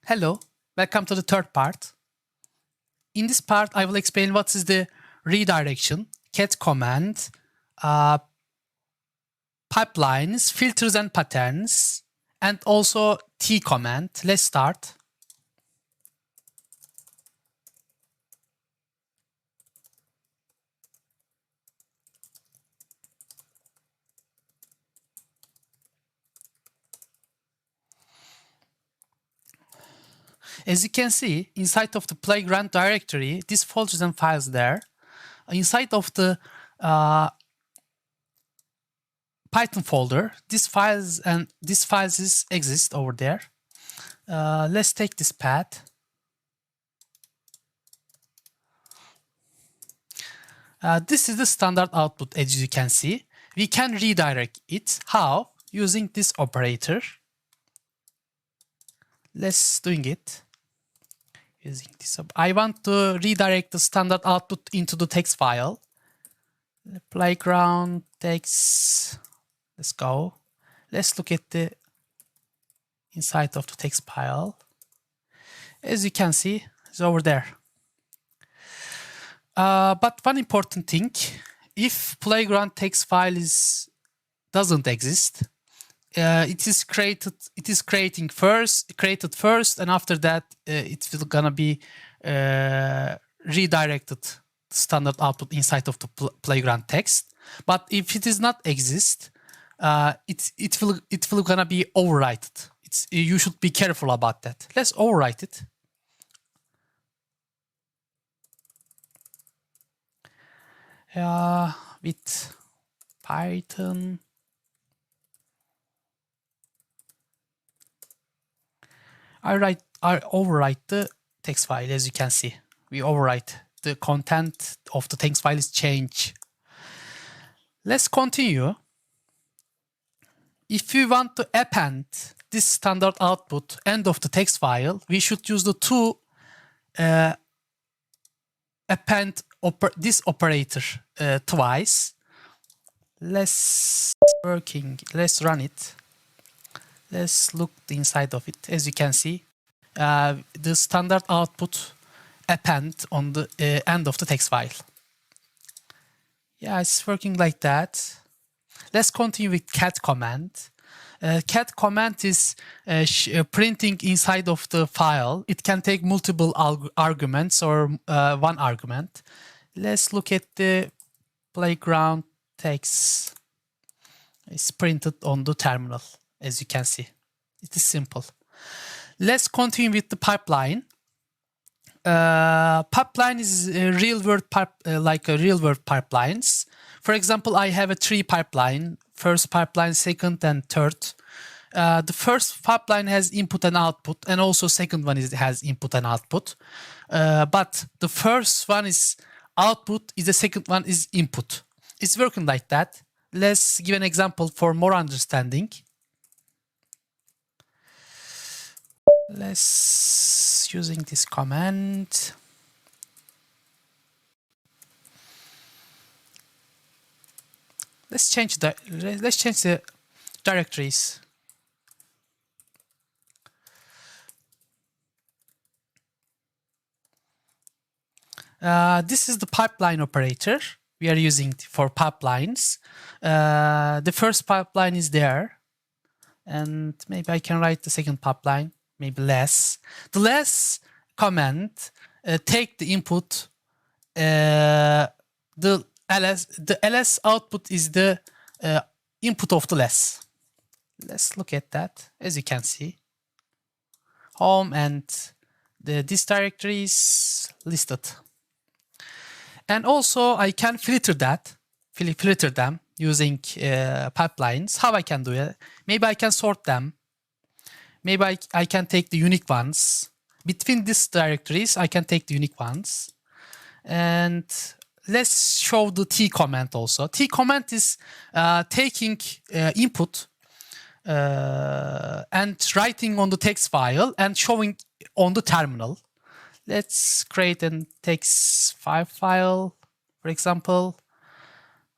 Hello, welcome to the third part. In this part, I will explain what is the redirection, cat command, pipelines, filters and patterns, and also T command. Let's start. As you can see, inside of the playground directory, these folders and files there. Inside of the Python folder, these files exist over there. Let's take this path. This is the standard output, as you can see. We can redirect it. How? Using this operator. Let's doing it. Using this. I want to redirect the standard output into the text file. The playground text. Let's go. Let's look at the inside of the text file. As you can see, it's over there. But one important thing, if playground text file doesn't exist, it is created first, and after that it will gonna be redirected standard output inside of the playground text. But if it does not exist, it will gonna be overwritten. You should be careful about that. Let's overwrite it. With Python. I overwrite the text file. As you can see, we overwrite the content of the text file is changed. Let's continue. If we want to append this standard output end of the text file, we should use the to append this operator twice. Let's run it. Let's look inside of it. As you can see, the standard output append on the end of the text file. Yeah, it's working like that. Let's continue with cat command. Cat command is printing inside of the file. It can take multiple arguments or one argument. Let's look at the playground text. It's printed on the terminal, as you can see. It is simple. Let's continue with the pipeline. Pipeline is real-world pipelines. For example, I have a 3 pipeline. First pipeline, second, and third. The first pipeline has input and output, and also second one has input and output. But the first one is output, the second one is input. It's working like that. Let's give an example for more understanding. Let's using this command. Let's change the directories. This is the pipeline operator we are using for pipelines. The first pipeline is there, and maybe I can write the second pipeline. Maybe less. The less command take the input. The ls output is the input of the less. Let's look at that. As you can see, home and this directory is listed. And also I can filter them using pipelines. How I can do it? Maybe I can sort them. Maybe I can take the unique ones. Between these directories, I can take the unique ones. And let's show the T command also. T command is taking input and writing on the text file and showing on the terminal. Let's create a text file, for example.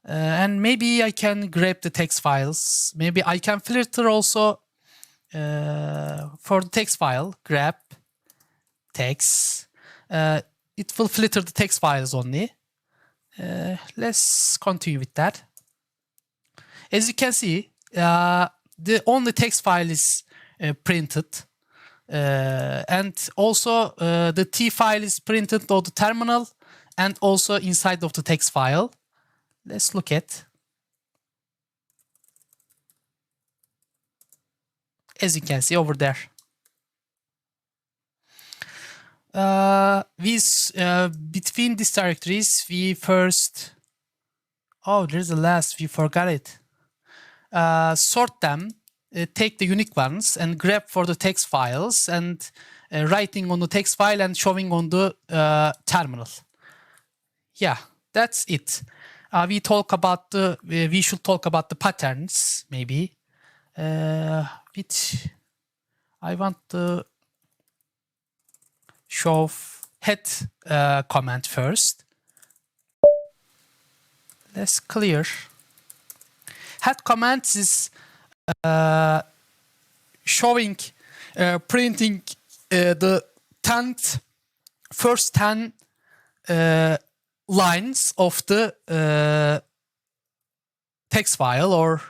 And maybe I can grab the text files. Maybe I can filter also for the text file, grab text. It will filter the text files only. Let's continue with that. As you can see, the only text file is printed. And also the T file is printed on the terminal and also inside of the text file. Let's look at. As you can see over there. Between these directories, we first... Oh, there's a last, we forgot it. Sort them, take the unique ones and grab for the text files and writing on the text file and showing on the terminal. Yeah, that's it. We should talk about the patterns maybe. Which I want to show head command first. Let's clear. Head command is showing, printing the first 10 lines of the text file or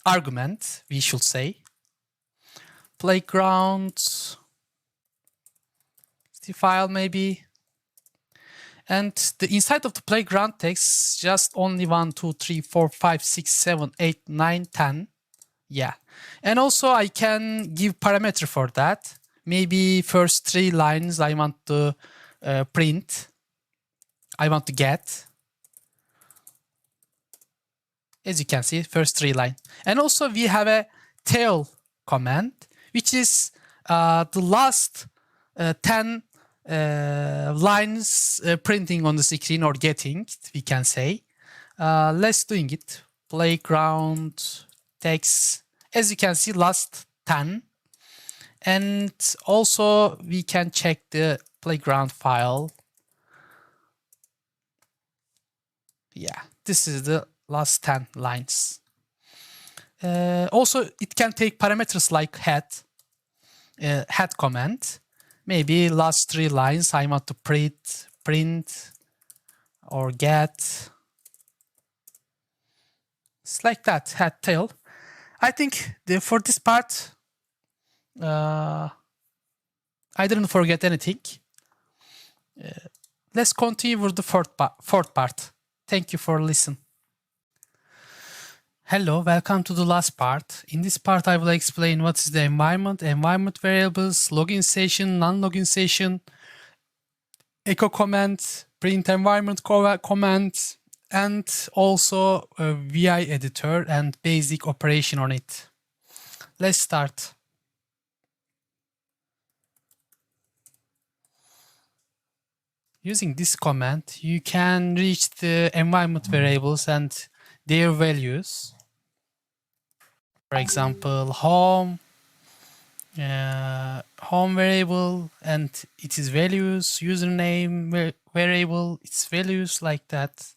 argument, we should say. Playground, the file maybe. And the inside of the playground text just only 1, 2, 3, 4, 5, 6, 7, 8, 9, 10. Yeah. And also I can give parameter for that. Maybe first 3 lines I want to print. I want to get. As you can see, first 3 lines. And also we have a tail command, which is the last 10 lines printing on the screen or getting, we can say. Let's doing it. Playground text. As you can see, last 10. And also we can check the playground file. Yeah, this is the last 10 lines. Also, it can take parameters like head command. Maybe last 3 lines I want to print or get. It's like that, head, tail. I think for this part, I didn't forget anything. Let's continue with the fourth part. Thank you for listening. Hello, welcome to the last part. In this part, I will explain what is the environment variables, login session, non-login session, echo command, print environment command, and also a VI editor and basic operation on it. Let's start. Using this command, you can reach the environment variables and their values. For example, home variable and its values, username variable, its values, like that.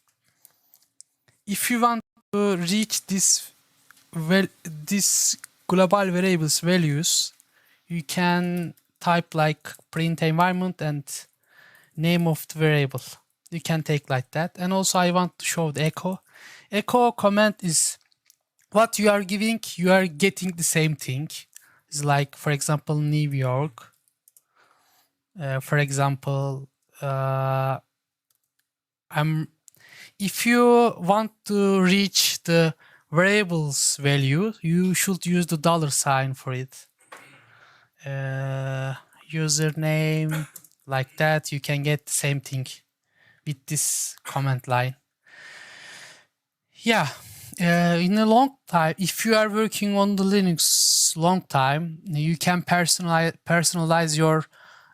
If you want to reach this global variables values, you can type like print environment and name of the variable. You can take like that. And also I want to show the echo. Echo command is what you are giving, you are getting the same thing. It's like, for example, New York. For example, if you want to reach the variables value, you should use the $sign for it. Username, like that, you can get the same thing with this command line. Yeah. In a long time, if you are working on the Linux long time, you can personalize your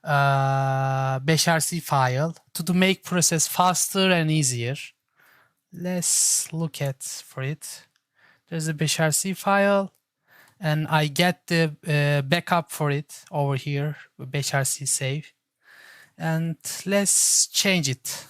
bashrc file to make process faster and easier. Let's look at for it. There's a bashrc file, and I get the backup for it over here, bashrc save, and let's change it.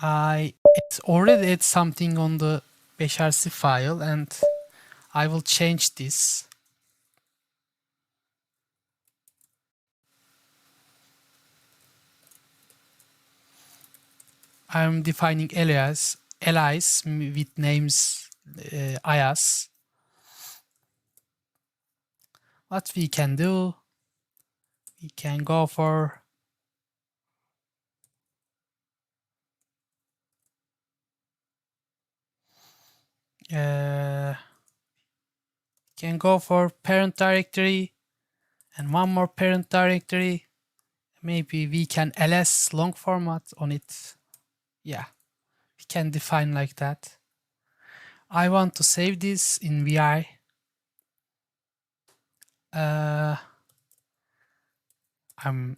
It's already add something on the başarısı file, and I will change this. I'm defining alias with names Ayaz. What we can do, we can go for parent directory and one more parent directory. Maybe we can ls long format on it. Yeah, we can define like that. I want to save this in VI. I'm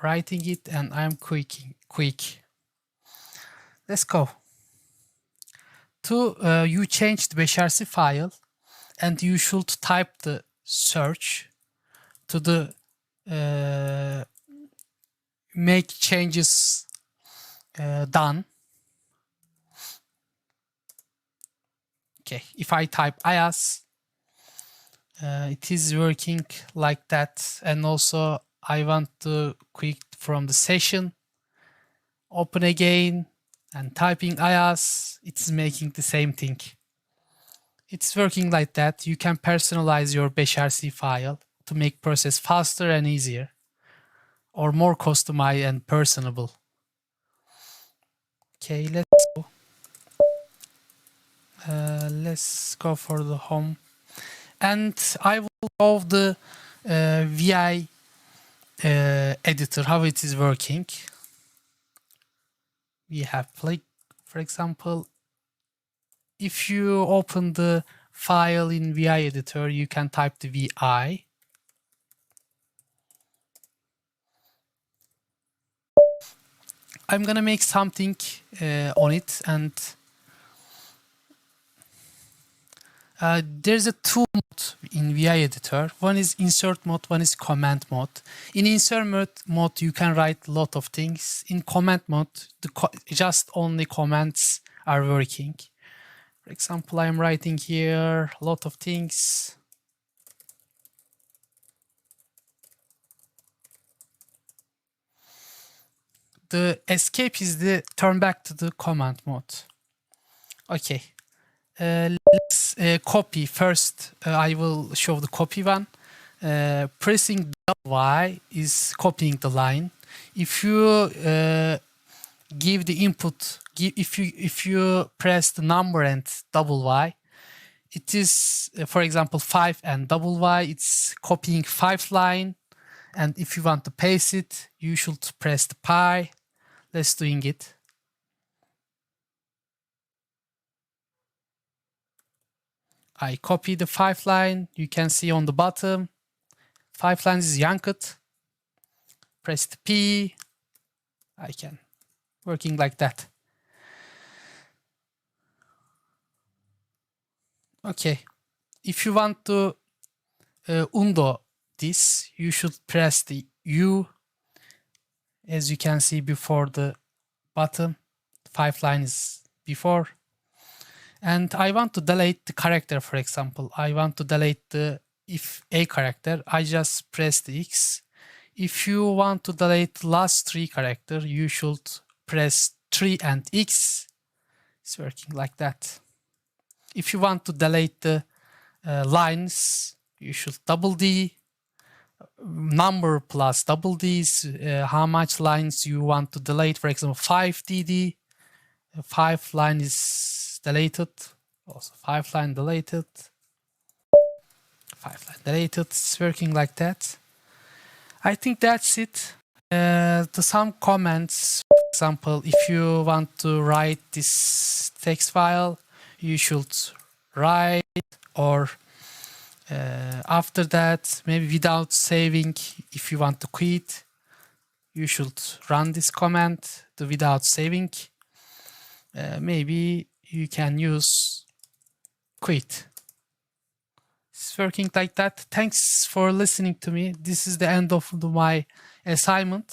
writing it and I'm quick. Let's go. You change the başarısı file and you should type the search to the make changes done. Okay, if I type Ayaz, it is working like that. And also I want to quit from the session, open again, and typing Ayaz, it's making the same thing. It's working like that. You can personalize your başarısı file to make process faster and easier, or more customized and personable. Okay, let's go. Let's go for the home, and I will go the VI editor, how it is working. We have play, for example, if you open the file in VI editor, you can type the VI. I'm gonna make something on it, and there's a two mode in VI editor. One is insert mode, one is comment mode. In insert mode, you can write a lot of things. In comment mode, just only comments are working. For example, I'm writing here a lot of things. The escape is the turn back to the command mode. Okay. Let's copy first. I will show the copy one. Pressing Y is copying the line. If you give the input, if you press the number and Y, it is, for example, 5 and Y. It's copying 5 line. And if you want to paste it, you should press the pi. Let's doing it. I copy the 5 line. You can see on the bottom, 5 lines is yanked. Press the P. I can working like that. Okay. If you want to undo this, you should press the U. As you can see before the bottom, 5 line is before. And I want to delete the character, for example. I want to delete the if a character. I just press the X. If you want to delete last 3 character, you should press 3 and X. It's working like that. If you want to delete the lines, you should double D. Number plus double D's, how much lines you want to delete. For example, 5 DD, 5 line is deleted, also 5 line deleted, 5 line deleted. It's working like that. I think that's it. Some comments, for example, if you want to write this text file, you should write, or after that, maybe without saving, if you want to quit, you should run this command without saving. Maybe you can use quit. It's working like that. Thanks for listening to me. This is the end of my assignment.